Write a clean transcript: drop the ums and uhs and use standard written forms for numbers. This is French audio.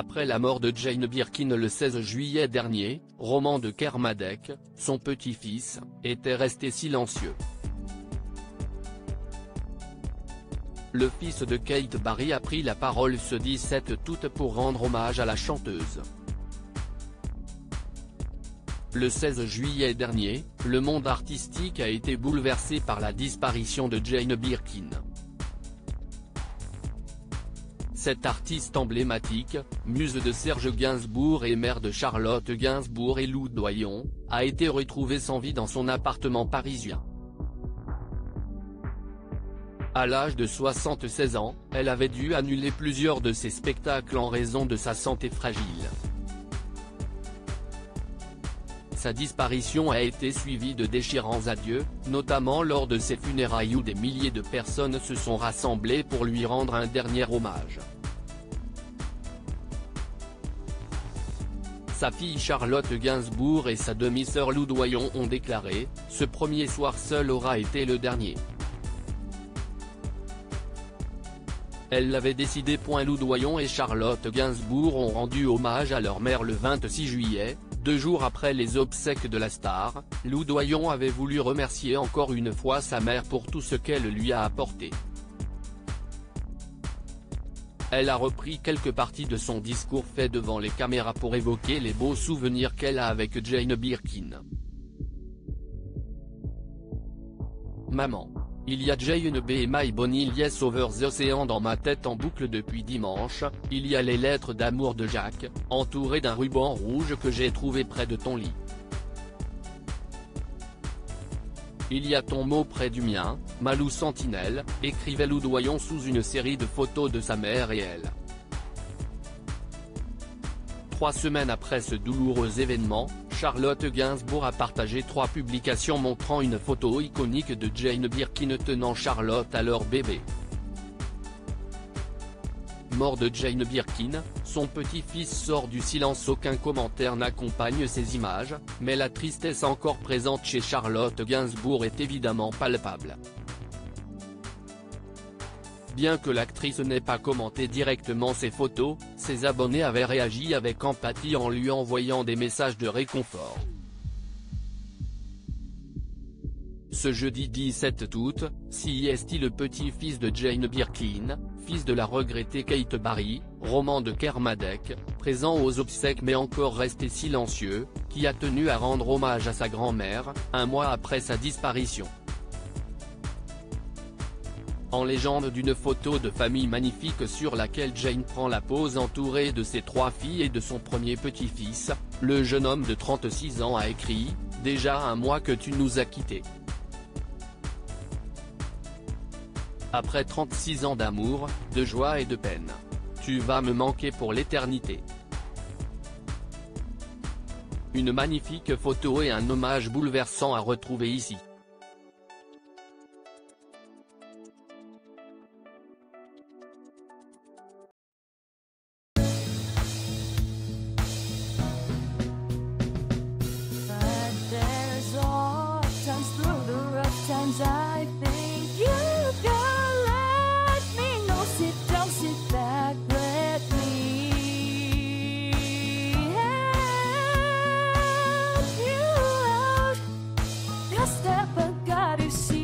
Après la mort de Jane Birkin le 16 juillet dernier, Roman de Kermadec, son petit-fils, était resté silencieux. Le fils de Kate Barry a pris la parole ce 17 août pour rendre hommage à la chanteuse. Le 16 juillet dernier, le monde artistique a été bouleversé par la disparition de Jane Birkin. Cette artiste emblématique, muse de Serge Gainsbourg et mère de Charlotte Gainsbourg et Lou Doyon, a été retrouvée sans vie dans son appartement parisien. À l'âge de 76 ans, elle avait dû annuler plusieurs de ses spectacles en raison de sa santé fragile. Sa disparition a été suivie de déchirants adieux, notamment lors de ses funérailles où des milliers de personnes se sont rassemblées pour lui rendre un dernier hommage. Sa fille Charlotte Gainsbourg et sa demi-sœur Lou Doyon ont déclaré « Ce premier soir seul aura été le dernier ». Elle l'avait décidé. Lou Doyon et Charlotte Gainsbourg ont rendu hommage à leur mère le 26 juillet, 2 jours après les obsèques de la star. Lou Doyon avait voulu remercier encore une fois sa mère pour tout ce qu'elle lui a apporté. Elle a repris quelques parties de son discours fait devant les caméras pour évoquer les beaux souvenirs qu'elle a avec Jane Birkin. Maman. Il y a Jane B et My Bonnie Lies Over the Ocean dans ma tête en boucle depuis dimanche. Il y a les lettres d'amour de Jacques, entourées d'un ruban rouge que j'ai trouvé près de ton lit. Il y a ton mot près du mien, Malou Sentinelle, écrivait Lou Doyon sous une série de photos de sa mère et elle. 3 semaines après ce douloureux événement, Charlotte Gainsbourg a partagé 3 publications montrant une photo iconique de Jane Birkin tenant Charlotte à leur bébé. Mort de Jane Birkin, son petit-fils sort du silence. Aucun commentaire n'accompagne ces images, mais la tristesse encore présente chez Charlotte Gainsbourg est évidemment palpable. Bien que l'actrice n'ait pas commenté directement ces photos, ses abonnés avaient réagi avec empathie en lui envoyant des messages de réconfort. Ce jeudi 17 août, CST le petit-fils de Jane Birkin, fils de la regrettée Kate Barry, Roman de Kermadec, présent aux obsèques mais encore resté silencieux, qui a tenu à rendre hommage à sa grand-mère, un mois après sa disparition. En légende d'une photo de famille magnifique sur laquelle Jane prend la pose entourée de ses 3 filles et de son premier petit-fils, le jeune homme de 36 ans a écrit « Déjà un mois que tu nous as quittés. Après 36 ans d'amour, de joie et de peine. Tu vas me manquer pour l'éternité. » Une magnifique photo et un hommage bouleversant à retrouver ici. I think you can let me know. Sit down, sit back, let me help you out. Just step, I got you see.